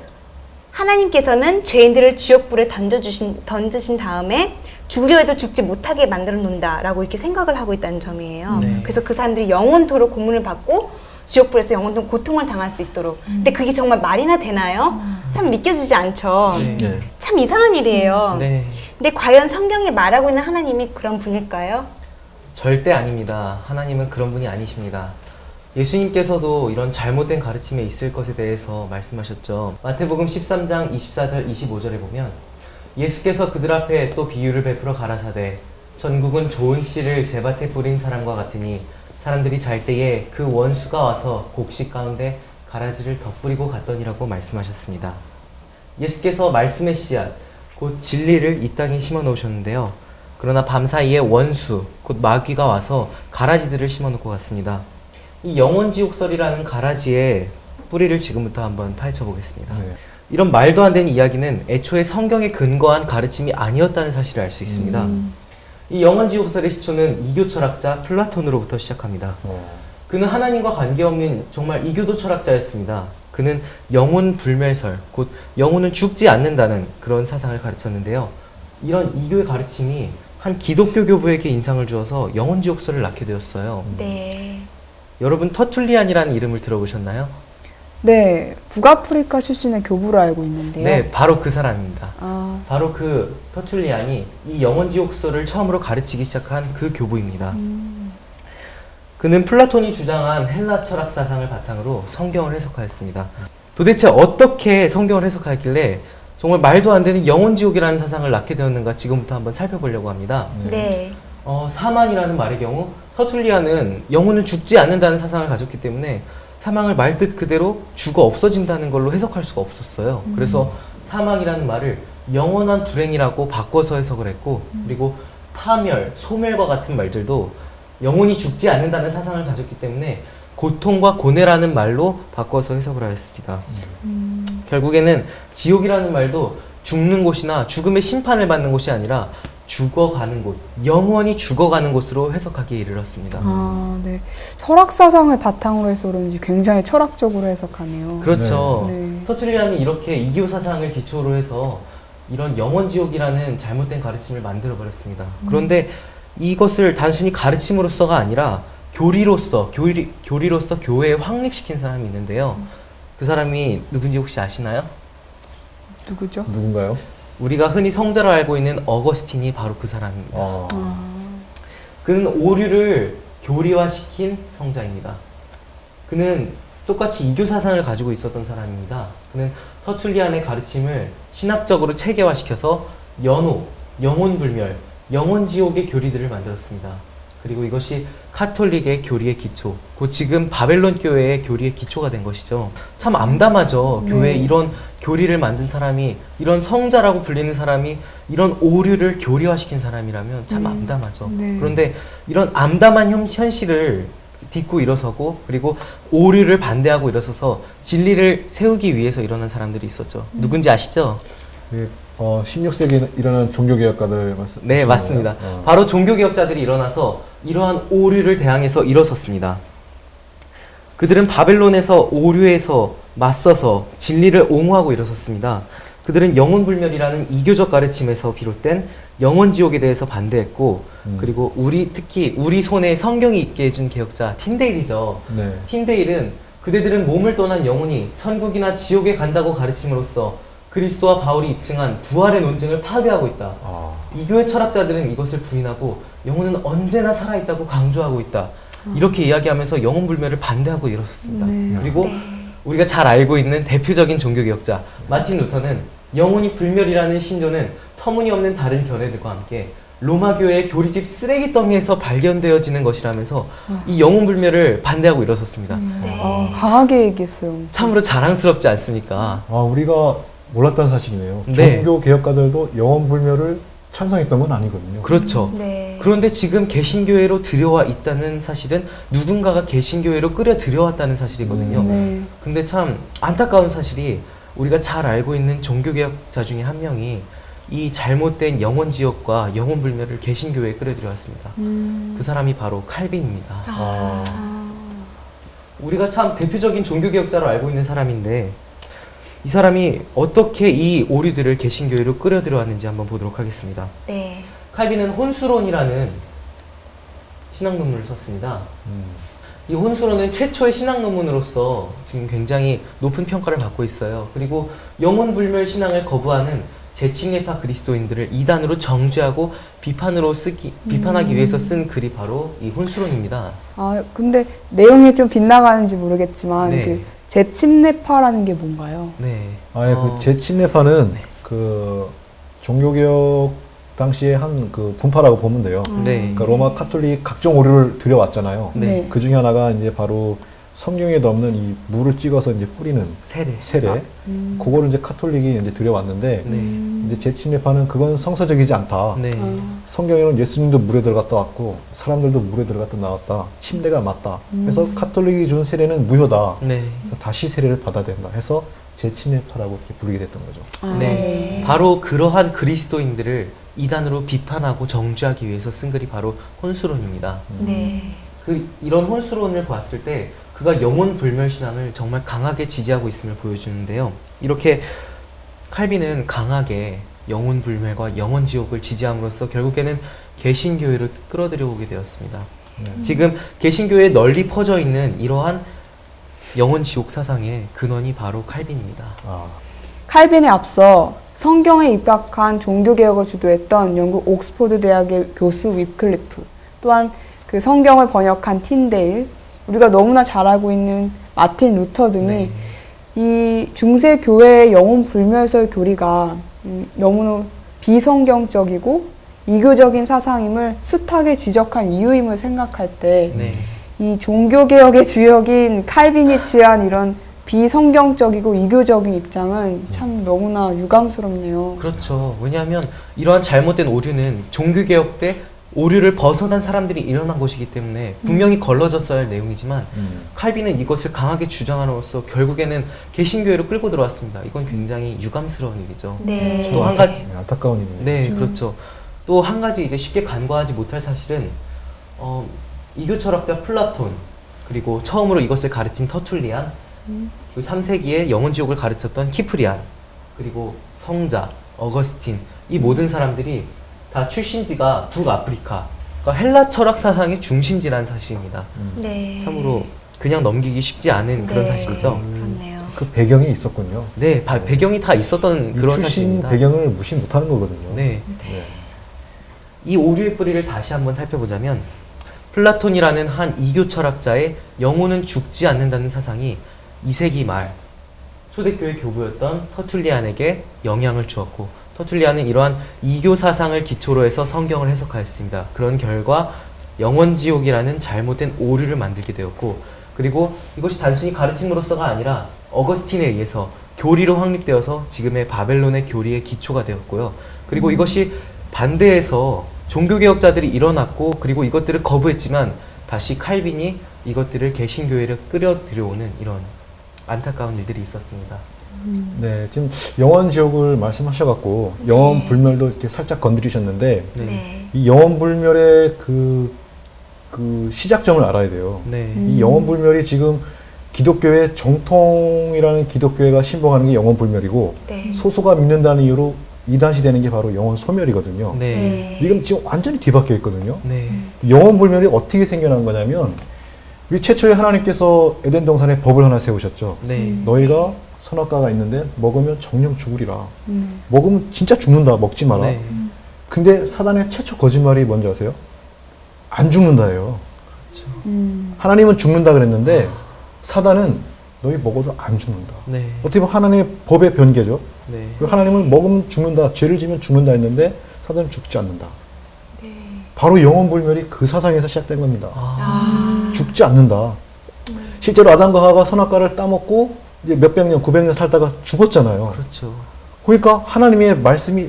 [SPEAKER 1] 하나님께서는 죄인들을 지옥불에 던지신 다음에 죽으려 해도 죽지 못하게 만들어 놓는다라고 이렇게 생각을 하고 있다는 점이에요.
[SPEAKER 4] 네.
[SPEAKER 1] 그래서 그 사람들이 영원토록 고문을 받고 지옥불에서 영원토록 고통을 당할 수 있도록. 근데 그게 정말 말이나 되나요? 참 믿겨지지 않죠.
[SPEAKER 4] 네.
[SPEAKER 2] 예.
[SPEAKER 1] 참 이상한 일이에요.
[SPEAKER 4] 네.
[SPEAKER 1] 근데 과연 성경이 말하고 있는 하나님이 그런 분일까요?
[SPEAKER 4] 절대 아닙니다. 하나님은 그런 분이 아니십니다. 예수님께서도 이런 잘못된 가르침에 있을 것에 대해서 말씀하셨죠. 마태복음 13장 24절 25절에 보면 예수께서 그들 앞에 또 비유를 베풀어 가라사대 전국은 좋은 씨를 제밭에 뿌린 사람과 같으니 사람들이 잘 때에 그 원수가 와서 곡식 가운데 가라지를 덧뿌리고 갔더니라고 말씀하셨습니다. 예수께서 말씀의 씨앗, 곧 진리를 이 땅에 심어 놓으셨는데요. 그러나 밤사이에 원수, 곧 마귀가 와서 가라지들을 심어 놓고 갔습니다. 이 영원지옥설이라는 가라지의 뿌리를 지금부터 한번 파헤쳐 보겠습니다.
[SPEAKER 2] 네.
[SPEAKER 4] 이런 말도 안 되는 이야기는 애초에 성경에 근거한 가르침이 아니었다는 사실을 알 수 있습니다. 이 영원지옥설의 시초는 이교 철학자 플라톤으로부터 시작합니다. 그는 하나님과 관계없는 정말 이교도 철학자였습니다. 그는 영혼 불멸설, 곧 영혼은 죽지 않는다는 그런 사상을 가르쳤는데요. 이런 이교의 가르침이 한 기독교 교부에게 인상을 주어서 영원지옥설을 낳게 되었어요.
[SPEAKER 1] 네.
[SPEAKER 4] 여러분 터툴리안이라는 이름을 들어보셨나요?
[SPEAKER 3] 네, 북아프리카 출신의 교부로 알고 있는데요.
[SPEAKER 4] 네, 바로 그 사람입니다.
[SPEAKER 3] 아,
[SPEAKER 4] 바로 그 터툴리안이 이 영원지옥설을 처음으로 가르치기 시작한 그 교부입니다. 그는 플라톤이 주장한 헬라 철학 사상을 바탕으로 성경을 해석하였습니다. 도대체 어떻게 성경을 해석하였길래 정말 말도 안 되는 영원지옥이라는 사상을 낳게 되었는가 지금부터 한번 살펴보려고 합니다.
[SPEAKER 1] 네.
[SPEAKER 4] 사만이라는 말의 경우 터툴리안은 영혼은 죽지 않는다는 사상을 가졌기 때문에 사망을 말뜻 그대로 죽어 없어진다는 걸로 해석할 수가 없었어요. 그래서 사망이라는 말을 영원한 불행이라고 바꿔서 해석을 했고, 그리고 파멸, 소멸과 같은 말들도 영혼이 죽지 않는다는 사상을 가졌기 때문에 고통과 고뇌라는 말로 바꿔서 해석을 하였습니다. 결국에는 지옥이라는 말도 죽는 곳이나 죽음의 심판을 받는 곳이 아니라 죽어가는 곳, 영원히 죽어가는 곳으로 해석하기에 이르렀습니다.
[SPEAKER 3] 아, 네. 철학 사상을 바탕으로 해서 그런지 굉장히 철학적으로 해석하네요.
[SPEAKER 4] 그렇죠.
[SPEAKER 3] 네.
[SPEAKER 4] 터툴리안이 이렇게 이교 사상을 기초로 해서 이런 영원지옥이라는 잘못된 가르침을 만들어 버렸습니다. 그런데 이것을 단순히 가르침으로서가 아니라 교리로서 교회에 확립시킨 사람이 있는데요. 그 사람이 누군지 혹시 아시나요?
[SPEAKER 3] 누구죠?
[SPEAKER 2] 누군가요?
[SPEAKER 4] 우리가 흔히 성자로 알고 있는 어거스틴이 바로 그 사람입니다.
[SPEAKER 2] 아,
[SPEAKER 4] 그는 오류를 교리화시킨 성자입니다. 그는 똑같이 이교 사상을 가지고 있었던 사람입니다. 그는 터툴리안의 가르침을 신학적으로 체계화시켜서 연호, 영혼불멸, 영혼지옥의 교리들을 만들었습니다. 그리고 이것이 카톨릭의 교리의 기초, 곧 지금 바벨론 교회의 교리의 기초가 된 것이죠. 참 암담하죠.
[SPEAKER 3] 네.
[SPEAKER 4] 교회에 이런 교리를 만든 사람이, 이런 성자라고 불리는 사람이 이런 오류를 교리화시킨 사람이라면 참 암담하죠.
[SPEAKER 3] 네.
[SPEAKER 4] 그런데 이런 암담한 현실을 딛고 일어서고, 그리고 오류를 반대하고 일어서서 진리를 세우기 위해서 일어난 사람들이 있었죠. 누군지 아시죠?
[SPEAKER 2] 16세기에 일어난 종교개혁가들 말씀.
[SPEAKER 4] 네, 맞습니다. 바로 종교개혁자들이 일어나서 이러한 오류를 대항해서 일어섰습니다. 그들은 바벨론에서 오류에서 맞서서 진리를 옹호하고 일어섰습니다. 그들은 영혼불멸이라는 이교적 가르침에서 비롯된 영혼지옥에 대해서 반대했고, 그리고 특히 우리 손에 성경이 있게 해준 개혁자 틴데일이죠.
[SPEAKER 2] 네.
[SPEAKER 4] 틴데일은 그대들은 몸을 떠난 영혼이 천국이나 지옥에 간다고 가르침으로써 그리스도와 바울이 입증한 부활의 논증을 파괴하고 있다. 이교의 철학자들은 이것을 부인하고 영혼은 언제나 살아있다고 강조하고 있다. 이렇게 이야기하면서 영혼불멸을 반대하고 일어섰습니다.
[SPEAKER 3] 네.
[SPEAKER 4] 그리고 우리가 잘 알고 있는 대표적인 종교개혁자 마틴 루터는 영혼이 불멸이라는 신조는 터무니없는 다른 견해들과 함께 로마 교회의 교리집 쓰레기 더미에서 발견되어지는 것이라면서 이 영혼불멸을 반대하고 일어섰습니다.
[SPEAKER 3] 강하게 얘기했어요.
[SPEAKER 4] 참으로 자랑스럽지 않습니까?
[SPEAKER 2] 우리가 몰랐다는 사실이네요.
[SPEAKER 4] 네.
[SPEAKER 2] 종교개혁가들도 영혼불멸을 찬성했던 건 아니거든요.
[SPEAKER 4] 그렇죠.
[SPEAKER 1] 네.
[SPEAKER 4] 그런데 지금 개신교회로 들여와 있다는 사실은 누군가가 개신교회로 끌어 들여왔다는 사실이거든요.
[SPEAKER 3] 네.
[SPEAKER 4] 근데 참 안타까운 사실이 우리가 잘 알고 있는 종교개혁자 중에 한 명이 이 잘못된 영혼지옥과 영혼불멸을 개신교회에 끌어 들여왔습니다. 그 사람이 바로 칼빈입니다. 우리가 참 대표적인 종교개혁자로 알고 있는 사람인데 이 사람이 어떻게 이 오류들을 개신교회로 끌어 들여왔는지 한번 보도록 하겠습니다.
[SPEAKER 1] 네.
[SPEAKER 4] 칼빈은 혼수론이라는 신학 논문을 썼습니다. 이 혼수론은 최초의 신학 논문으로서 지금 굉장히 높은 평가를 받고 있어요. 그리고 영혼불멸 신앙을 거부하는 재침례파 그리스도인들을 이단으로 정죄하고 비판하기 위해서 쓴 글이 바로 이 혼수론입니다.
[SPEAKER 3] 근데 내용이 좀 빗나가는지 모르겠지만
[SPEAKER 4] 네.
[SPEAKER 3] 그 재침례파라는 게 뭔가요?
[SPEAKER 4] 네.
[SPEAKER 2] 그 재침례파는 그 종교개혁 당시에 한 그 분파라고 보면 돼요.
[SPEAKER 4] 네.
[SPEAKER 2] 그러니까 로마 카톨릭 각종 오류를 들여왔잖아요.
[SPEAKER 4] 네.
[SPEAKER 2] 그 중에 하나가 이제 바로 성경에도 없는 이 물을 찍어서 이제 뿌리는 세례. 그거를 이제 카톨릭이 이제 들여왔는데
[SPEAKER 4] 네.
[SPEAKER 2] 이제 재침례파는 그건 성서적이지 않다.
[SPEAKER 4] 네.
[SPEAKER 2] 성경에는 예수님도 물에 들어갔다 왔고 사람들도 물에 들어갔다 나왔다. 침례가 맞다. 그래서 카톨릭이 준 세례는 무효다.
[SPEAKER 4] 네.
[SPEAKER 2] 그래서 다시 세례를 받아야 된다 해서 재침례파라고 이렇게 부르게 됐던 거죠.
[SPEAKER 4] 네. 바로 그러한 그리스도인들을 이단으로 비판하고 정죄하기 위해서 쓴 글이 바로 혼수론입니다.
[SPEAKER 1] 네.
[SPEAKER 4] 이런 혼수론을 봤을 때 그가 영혼불멸 신앙을 정말 강하게 지지하고 있음을 보여주는데요. 이렇게 칼빈은 강하게 영혼불멸과 영혼지옥을 지지함으로써 결국에는 개신교회로 끌어들여 오게 되었습니다. 지금 개신교회에 널리 퍼져 있는 이러한 영원 지옥 사상의 근원이 바로 칼빈입니다.
[SPEAKER 3] 칼빈에 앞서 성경에 입각한 종교개혁을 주도했던 영국 옥스포드 대학의 교수 위클리프, 또한 그 성경을 번역한 틴데일, 우리가 너무나 잘 알고 있는 마틴 루터 등이
[SPEAKER 4] 네.
[SPEAKER 3] 이 중세 교회의 영혼 불멸설 교리가 너무나 비성경적이고 이교적인 사상임을 숱하게 지적한 이유임을 생각할 때 이
[SPEAKER 4] 네.
[SPEAKER 3] 종교개혁의 주역인 칼빈이 취한 이런 비성경적이고 이교적인 입장은 참 너무나 유감스럽네요.
[SPEAKER 4] 그렇죠. 왜냐하면 이러한 잘못된 오류는 종교개혁 때 오류를 벗어난 사람들이 일어난 것이기 때문에 분명히 걸러졌어야 할 내용이지만 칼빈은 이것을 강하게 주장함으로써 결국에는 개신교회로 끌고 들어왔습니다. 이건 굉장히 유감스러운 일이죠.
[SPEAKER 1] 네.
[SPEAKER 4] 또 한 가지,
[SPEAKER 2] 안타까운 일이네요.
[SPEAKER 4] 네, 그렇죠. 또 한 가지 이제 쉽게 간과하지 못할 사실은 이교 철학자 플라톤, 그리고 처음으로 이것을 가르친 터툴리안, 그리고 3세기에 영원 지옥을 가르쳤던 키프리안, 그리고 성자, 어거스틴, 이 모든 사람들이 다 출신지가 북아프리카, 그러니까 헬라 철학 사상의 중심지라는 사실입니다.
[SPEAKER 1] 네.
[SPEAKER 4] 참으로 그냥 넘기기 쉽지 않은 그런
[SPEAKER 1] 네.
[SPEAKER 4] 사실이죠.
[SPEAKER 1] 그렇네요.
[SPEAKER 2] 그 배경이 있었군요.
[SPEAKER 4] 네, 배경이 다 있었던
[SPEAKER 2] 이
[SPEAKER 4] 그런
[SPEAKER 2] 출신
[SPEAKER 4] 사실입니다.
[SPEAKER 2] 배경을 무시 못하는 거거든요.
[SPEAKER 4] 네.
[SPEAKER 2] 네.
[SPEAKER 4] 이 오류의 뿌리를 다시 한번 살펴보자면 플라톤이라는 한 이교 철학자의 영혼은 죽지 않는다는 사상이 2세기 말 초대교회 교부였던 터툴리안에게 영향을 주었고, 터툴리안은 이러한 이교 사상을 기초로 해서 성경을 해석하였습니다. 그런 결과 영원지옥이라는 잘못된 오류를 만들게 되었고, 그리고 이것이 단순히 가르침으로서가 아니라 어거스틴에 의해서 교리로 확립되어서 지금의 바벨론의 교리의 기초가 되었고요. 그리고 이것이 반대해서 종교개혁자들이 일어났고, 그리고 이것들을 거부했지만 다시 칼빈이 이것들을 개신교회를 끌어들여오는 이런 안타까운 일들이 있었습니다.
[SPEAKER 2] 네, 지금 영원 지옥을 말씀하셔갖고 영원 불멸도 이렇게 살짝 건드리셨는데
[SPEAKER 4] 네.
[SPEAKER 1] 네.
[SPEAKER 2] 이 영원 불멸의 그 시작점을 알아야 돼요.
[SPEAKER 4] 네.
[SPEAKER 2] 이 영원 불멸이 지금 기독교의 정통이라는 기독교회가 신봉하는 게 영원 불멸이고
[SPEAKER 1] 네.
[SPEAKER 2] 소수가 믿는다는 이유로 이단시 되는 게 바로 영원 소멸이거든요.
[SPEAKER 4] 네.
[SPEAKER 1] 네.
[SPEAKER 2] 지금 완전히 뒤바뀌어 있거든요.
[SPEAKER 4] 네.
[SPEAKER 2] 영원 불멸이 어떻게 생겨난 거냐면 우리 최초에 하나님께서 에덴 동산에 법을 하나 세우셨죠.
[SPEAKER 4] 네.
[SPEAKER 2] 너희가 선악과가 있는데 먹으면 정령 죽으리라. 먹으면 진짜 죽는다. 먹지 마라.
[SPEAKER 4] 네.
[SPEAKER 2] 근데 사단의 최초 거짓말이 뭔지 아세요? 안 죽는다예요. 하나님은 죽는다 그랬는데 사단은 너희 먹어도 안 죽는다.
[SPEAKER 4] 네.
[SPEAKER 2] 어떻게 보면 하나님의 법의 변개죠.
[SPEAKER 4] 네.
[SPEAKER 2] 그리고 하나님은 먹으면 죽는다. 죄를 지면 죽는다 했는데 사단은 죽지 않는다. 바로 영원불멸이 그 사상에서 시작된 겁니다. 죽지 않는다. 실제로 아담과 하와가 선악과를 따먹고 이제 몇백 년, 900년 살다가 죽었잖아요.
[SPEAKER 4] 그렇죠.
[SPEAKER 2] 그러니까 하나님의 말씀이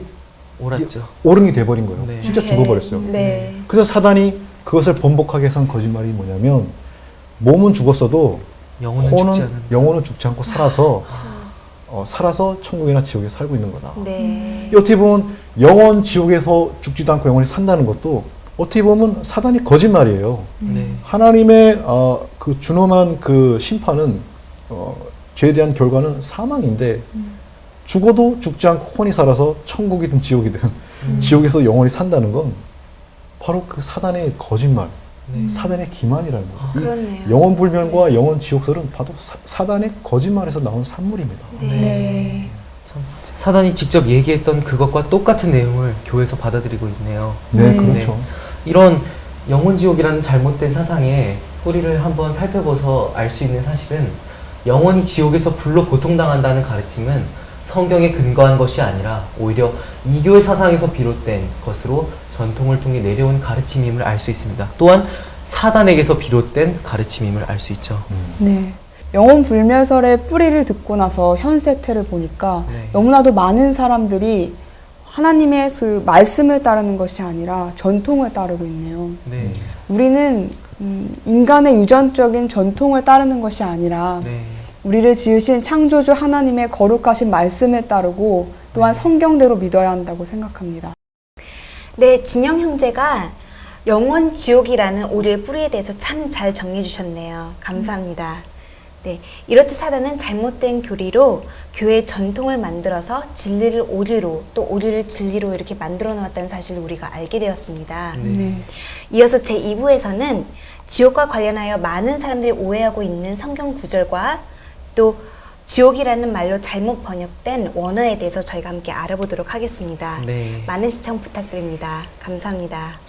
[SPEAKER 4] 옳았죠.
[SPEAKER 2] 오름이 돼버린 거예요.
[SPEAKER 4] 네.
[SPEAKER 2] 진짜 죽어버렸어요.
[SPEAKER 1] 네.
[SPEAKER 2] 그래서 사단이 그것을 번복하게 산 거짓말이 뭐냐면 몸은 죽었어도 영혼은 죽지 않고 살아서 살아서 천국이나 지옥에 살고 있는 거다.
[SPEAKER 1] 네.
[SPEAKER 2] 어떻게 보면 영원 지옥에서 죽지도 않고 영원히 산다는 것도 어떻게 보면 사단이 거짓말이에요.
[SPEAKER 4] 네.
[SPEAKER 2] 하나님의 그 준엄한 그 심판은 죄에 대한 결과는 사망인데 죽어도 죽지 않고 혼이 살아서 천국이든 지옥이든 지옥에서 영원히 산다는 건 바로 그 사단의 거짓말, 사단의 기만이라는 거예요.
[SPEAKER 1] 그렇네요.
[SPEAKER 2] 영원 불멸과 영원 지옥설은 바로 사단의 거짓말에서 나온 산물입니다.
[SPEAKER 1] 네.
[SPEAKER 4] 참, 사단이 직접 얘기했던 그것과 똑같은 내용을 교회에서 받아들이고 있네요.
[SPEAKER 2] 네, 그렇죠.
[SPEAKER 4] 이런 영혼지옥이라는 잘못된 사상의 뿌리를 한번 살펴봐서 알 수 있는 사실은 영원히 지옥에서 불로 고통당한다는 가르침은 성경에 근거한 것이 아니라 오히려 이교의 사상에서 비롯된 것으로 전통을 통해 내려온 가르침임을 알 수 있습니다. 또한 사단에게서 비롯된 가르침임을 알 수 있죠.
[SPEAKER 3] 네. 영혼 불멸설의 뿌리를 듣고 나서 현세태를 보니까
[SPEAKER 4] 네.
[SPEAKER 3] 너무나도 많은 사람들이 하나님의 그 말씀을 따르는 것이 아니라 전통을 따르고 있네요.
[SPEAKER 4] 네.
[SPEAKER 3] 우리는 인간의 유전적인 전통을 따르는 것이 아니라
[SPEAKER 4] 네.
[SPEAKER 3] 우리를 지으신 창조주 하나님의 거룩하신 말씀을 따르고 또한 성경대로 믿어야 한다고 생각합니다.
[SPEAKER 1] 네, 진영 형제가 영원 지옥이라는 오류의 뿌리에 대해서 참 잘 정리해 주셨네요. 감사합니다. 네, 이렇듯 사단은 잘못된 교리로 교회의 전통을 만들어서 진리를 오류로 또 오류를 진리로 이렇게 만들어 놓았다는 사실을 우리가 알게 되었습니다.
[SPEAKER 3] 네.
[SPEAKER 1] 이어서 제2부에서는 지옥과 관련하여 많은 사람들이 오해하고 있는 성경 구절과 또 지옥이라는 말로 잘못 번역된 원어에 대해서 저희가 함께 알아보도록 하겠습니다.
[SPEAKER 4] 네.
[SPEAKER 1] 많은 시청 부탁드립니다. 감사합니다.